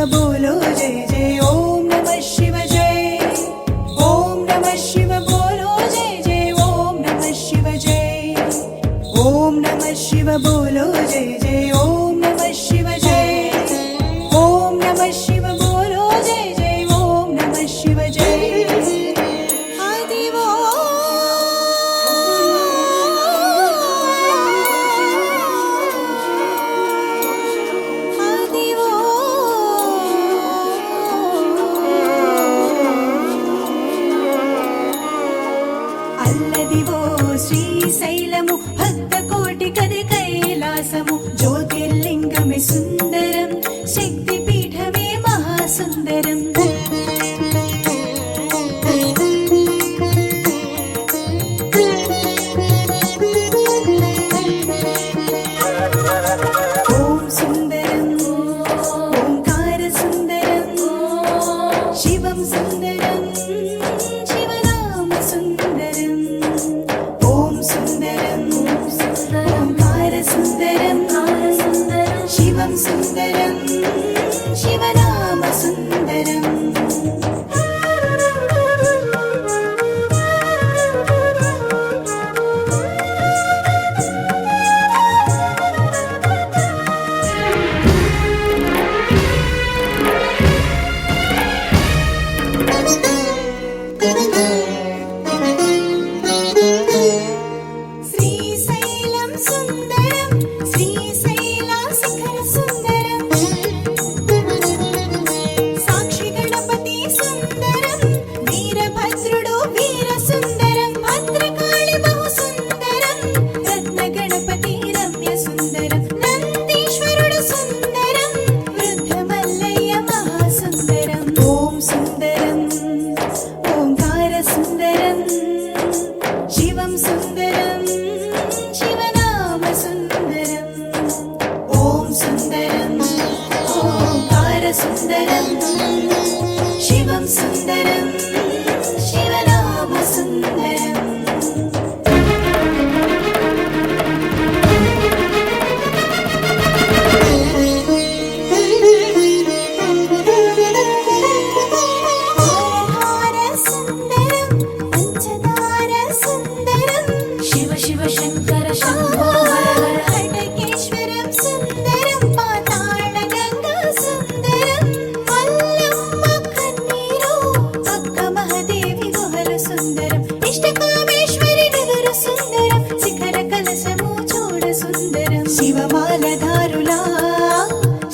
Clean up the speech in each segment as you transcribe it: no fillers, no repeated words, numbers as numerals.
बोलो जय जय ओम नमः शिव जय। ओम नमः शिव बोलो जय जय ओम नमः शिव जय। ओम नमः शिव बोलो जय जय ओम नमः शिव जय। ओम नमः शिव बोलो जय जय ओम नमः शिव जय। అల్లదివో శ్రీశైలము భక్తకోటి కది కైలాసము జ్యోతిర్లింగమే సుందరం శక్తిపీఠమే మహాసుందరం। ఓం సుందరం ఓంకార సుందరం శివం సుందరం శివనామ సుందరం। ఓం సుందరం ఓంకార సుందరం శివం సుందరం శివనామ సుందరం। శ్రీశైలం సుందరం శ్రీశైల శిఖర సుందరం సాక్షి గణపతి సుందరం వీరభద్రుడు వీర సుందరం భద్రకాళి బహు సుందరం రత్న గణపతి రమ్య సుందరం నందీశ్వరుడు సుందరం వృద్ధ మల్లయ్య మహాసుందరం। ఓం సుందరం ఓంకార సుందరం శివం సుందరం శివనామ సుందరం। ఓం సుందరం ఓంకార సుందరం శివం సుందరం శివనామ సుందరం। ఓంకార సుందరం పంచదార సుందరం శివ శివ శంకర శంభో హర హర హటకేశ్వరం సుందరం పాతాళ గంగా సుందరం మల్లమ్మ కన్నీరు అక్క మహాదేవి గుహలు సుందరం ఇష్టకామేశ్వరి నగరు సుందరం శిఖర కలశము చూడ సుందరం శివమాలధారులా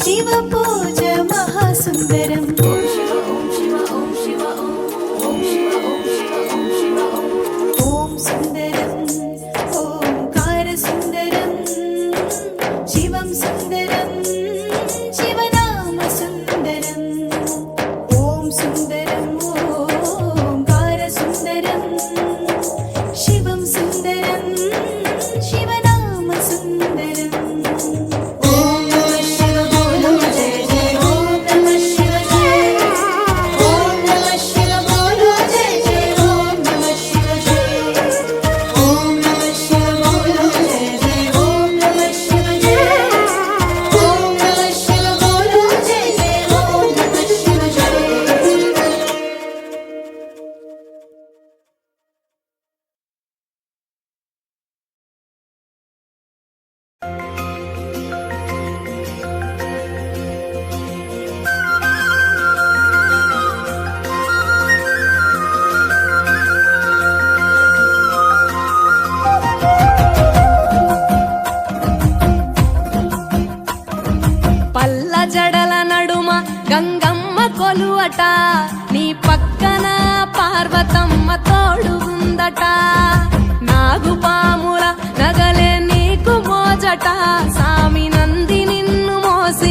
శివ పూజ మహాసుందరం। ఓం సుందరం ఓంకార సుందరం శివం సుందరం శివనామ సుందరం। ఓం సుందరం ఓంకార సుందరం శివం సుందరం శివనామ సుందరం। ఓం నమః శివ బోలో జయ జయ ఓం నమః శివ జయ। ఓం నమః శివ బోలో జయ జయ ఓం నమః శివ జయ। ఓం నమః శివ బోలో జయ జయ ఓం నమః శివ జయ। ఓం నమః శివ బోలో జయ జయ ఓం నమః శివ జయ। పల్ల జడల నడుమ గంగమ్మ కొలువట నీ పక్కన పార్వతమ్మ తోడుగుందట నాగుపాముల నగలే నీకు మోజట సామి నంది నిన్ను మోసి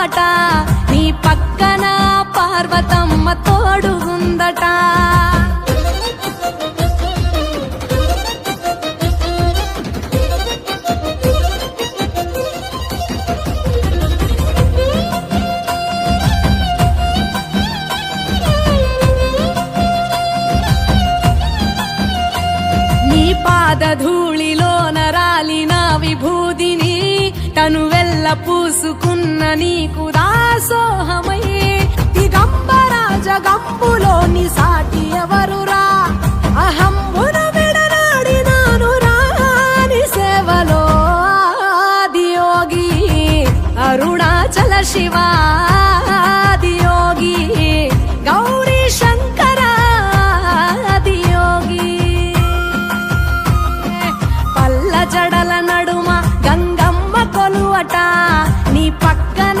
కొలువట నీ పక్కన పార్వతమ్మ తోడుగుందట. నీ పాదధూళిలోన రాలిన విభూదిని తనువెల్ల పూసుకున్న నీకు దాసోహమై దిగంబర జగంబులోని సాటి ఎవరురా అహంబును విడనాడినాను రాని సేవలో ఆదియోగి అరుణాచల శివాదియోగి గౌరీ శంకర ఆదియోగి. పల్ల జడల నడుమ గంగమ్మ కొలువట నీ పక్కన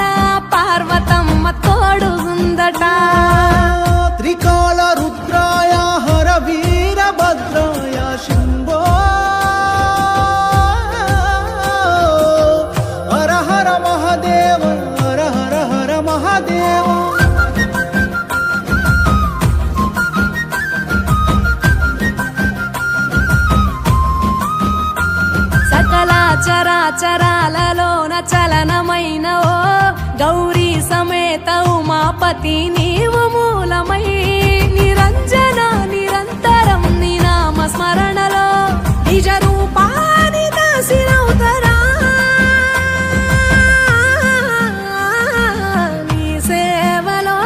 పార్వతమ్మ తోడుగుందట. త్రికాల రుద్రాయ హర వీరభద్రాయ శంభో హర హర మహాదేవ హర హర హర మహాదేవ. సకల చరాచరాలలోన చలనమైన ఓ గౌరీ సమేత ఉమాపతి నీవు మూలమై నిరంజన నిరంతరం నీ నామ స్మరణలో నిజ రూపాని దాసినవుతరా నీ సేవలో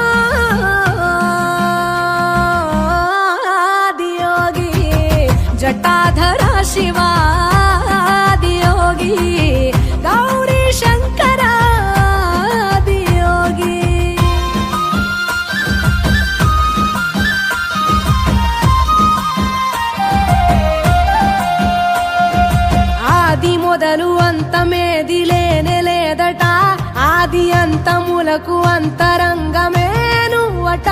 ఆదియోగి జటాధర శివాదియోగి గౌరీ శంకర ఆదియోగి. ఆది మొదలు అంతమేది లేనే లేదట ఆది అంతములకు అంతరంగమే నువ్వట.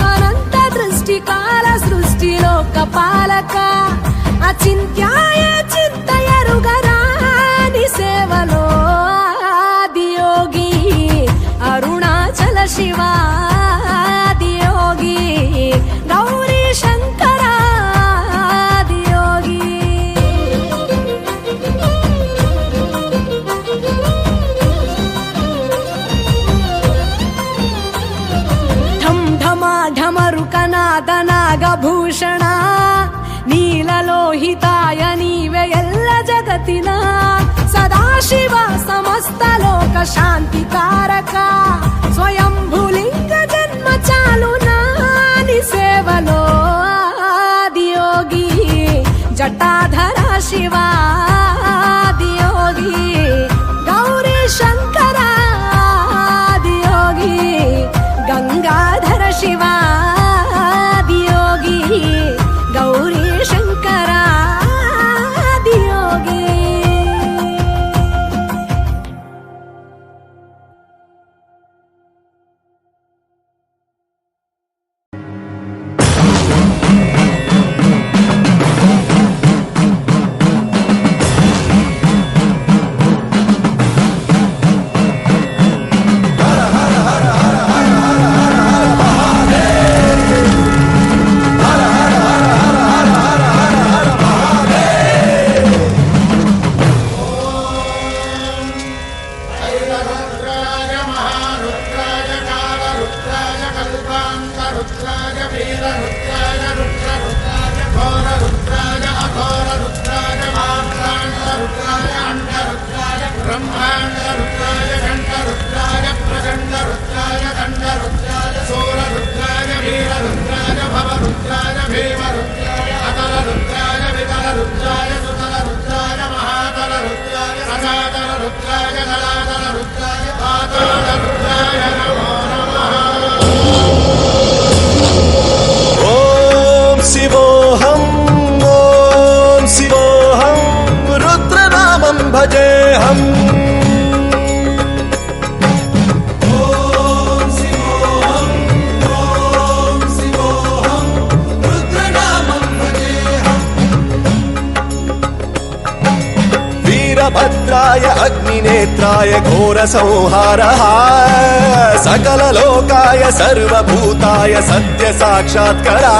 అనంత దృష్టి కాల సృష్టిలోక పాలక అచింత్యాయ చింతయరుగరాని సేవలో ఆదియోగి అరుణాచల శివాదియోగి గౌరీ శంకర ఆదియోగి. ఢం ఢమా ఢమరుకనాద నాగభూషణ నీలలోహితాయ నీవే ఎల్ల జగతిన సదాశివ సమస్త లోక శాంతి కారక స్వయంభులింగ జన్మ చాలు నాని సేవలో ఆదియోగి జటాధర శివాదియోగి గౌరీ శంకర ఆదియోగి గంగాధర శివాదియోగి గౌరీ శంకర ఆదియోగి. वीरभद्र रुद्राय अग्निनेत्राय घोरसंहारः सकललोकाय सर्वभूताय सत्यसाक्षात्करा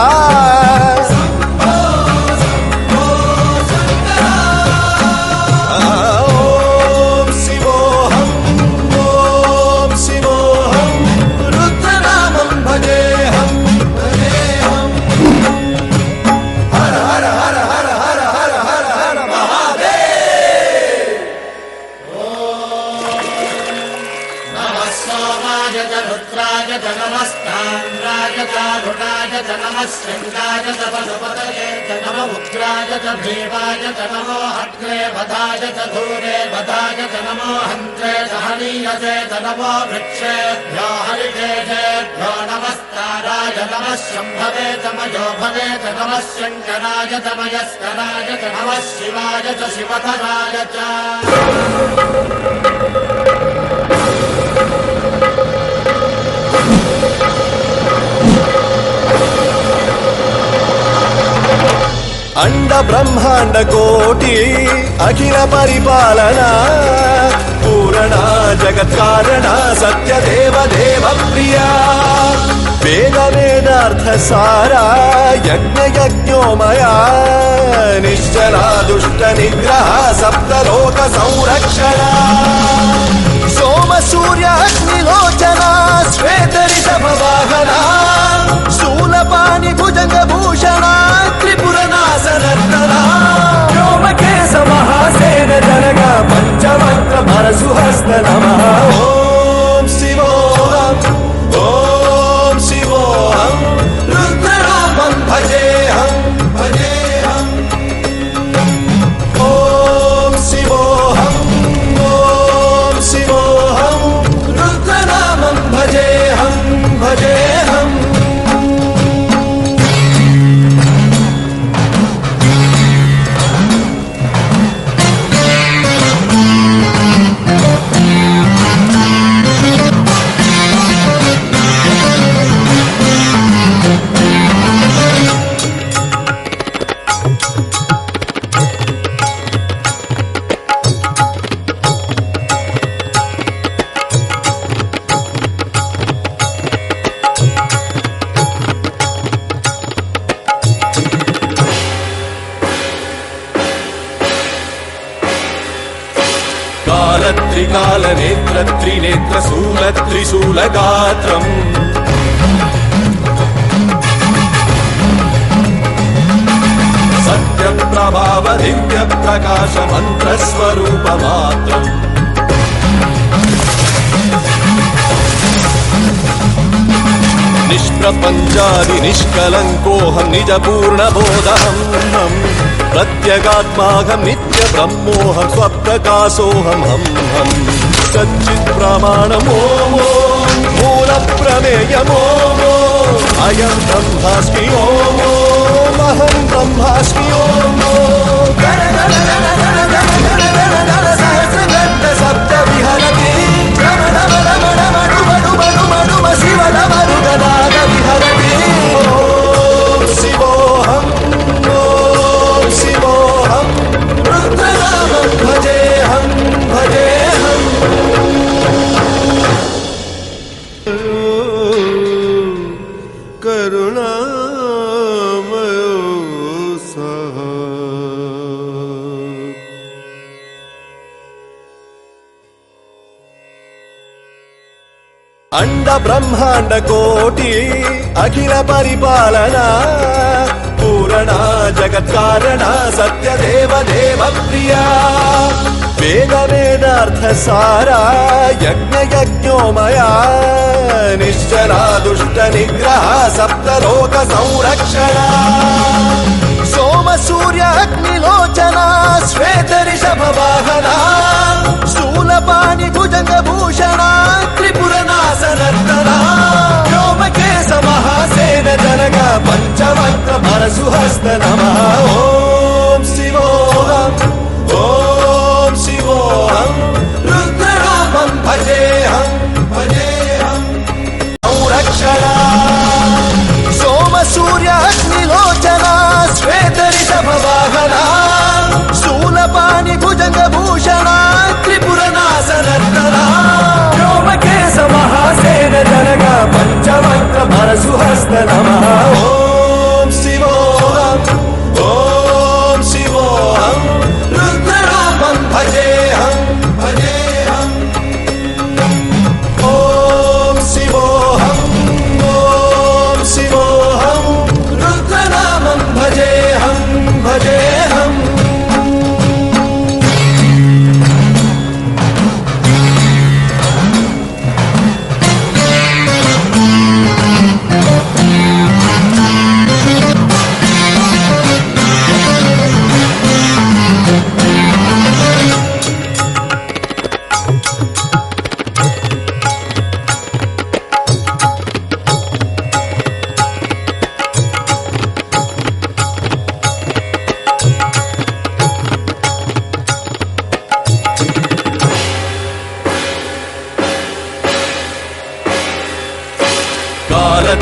शृंगाय च पशुपतये च नमो उग्राय च भीमाय च नमो हट्रे वधाय च धूरे वधाय च नमो हन्त्रे च हनीयसे च नमो वृक्षेभ्यो हरिकेशेभ्यो नमस्काराय नमः शम्भवे च मयो भवे च नमः शङ्कराय च मयस्कराय च नमः शिवाय च शिवधराय च अंड ब्रह्मांड कोटि अखिल परिपालना पूरणा जगत्कारणा सत्य देव देव प्रिया वेद वेदार्थ सारा यज्ञ यज्ञोमया निश्चला दुष्ट निग्रह सप्तलोक संरक्षणा सोम सूर्य अग्निलोचना श्वेत ऋषभ वाहना शूलपाणि भुजंग भूषणा त्रिपुरनाशनर्तना व्योमकेश महासेन जनक पंचवक्त्र परशुहस्त नमः ओम शिवोऽहम् ओम शिवोऽहम् रुद्रनामं भजेऽहम् भजेऽहम् ओम शिवोऽहम् ओम शिवोऽहम् रुद्रनामं भजेऽहम् भजेऽहम् त्रिकाल नेत्र त्रिनेत्र शूल त्रिशूल गात्रम् सत्य प्रभाव दिव्य प्रकाश मंत्र स्वरूप मात्रम् निष्प्रपञ्चादि निष्कलङ्कोऽहं निज पूर्ण बोधहम् प्रत्यगात्माहं नित्य ब्रह्मोऽहं स्वप्रकाशोऽहं हम सच्चित् प्रमाणमोमो मूल प्रमेयमो अयं ब्रह्मास्मि ओमो अहं ब्रह्मास्मि ओमो सहस्रगन्ध सप्त विहरति रमण रमण मणु मणु मणु मणु शिव नमरुगनाद विहरति ओम शिवोऽहम् ओम शिवोऽहम् रुद्रनामं भजेऽहम् भजेऽहम् करुणामयो सः अंड ब्रह्मांड कोटि अखिल परिपालना पूरणा जगत्कारणा सत्य देव देव प्रिया वेद वेदार्थ सारा यज्ञ यज्ञोमया निश्चला दुष्ट निग्रह सप्तलोक संरक्षणा सोम सूर्य अग्निलोचना श्वेत ऋषभ वाहना शूलपाणि भुजंग भूषणा त्रिपुरनाशनर्तना व्योमकेश महासेन जनक पंचवक्त्र परशुहस्त नमः ओम शिवोऽहम् ओम शिवोऽहम् रुद्रनामं भजेऽहम् भजेऽहम् ओम शिवोऽहम् ओम शिवोऽहम् रुद्रनामं भजेऽहम् भजेऽहम् त्रिपुरनाशनर्तना व्योमकेश महासेन जनक पंचवक्त्र परशुहस्त नमः ओम शिवोऽहम् ओम शिवोऽहम् रुद्रनामं भजेऽहम् भजेऽहम् संरक्षणा सोम सूर्य अग्निलोचना श्वेत ऋषभ वाहना शूलपाणि भुजंग भूषणा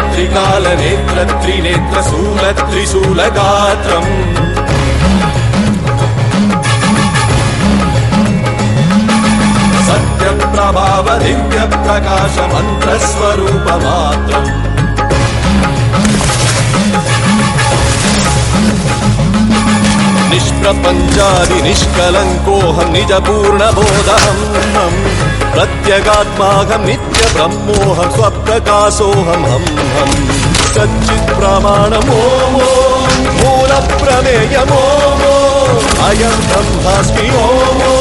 త్రికాలనేత్ర త్రినేత్ర శూల త్రిశూలగాత్రం సత్యప్రభావ దివ్య ప్రకాశ మంత్రస్వరూపమాత్రం నిష్ప్రపంచాది నిష్కలంకోహం నిజ పూర్ణబోధహం ప్రత్యగాత్మాహం నిత్య బ్రహ్మోహం స్వప్రకాశోహం హం హం సచ్చిత్ ప్రమాణమో మూల ప్రమేయమో అయం బ్రహ్మాస్మి ఓ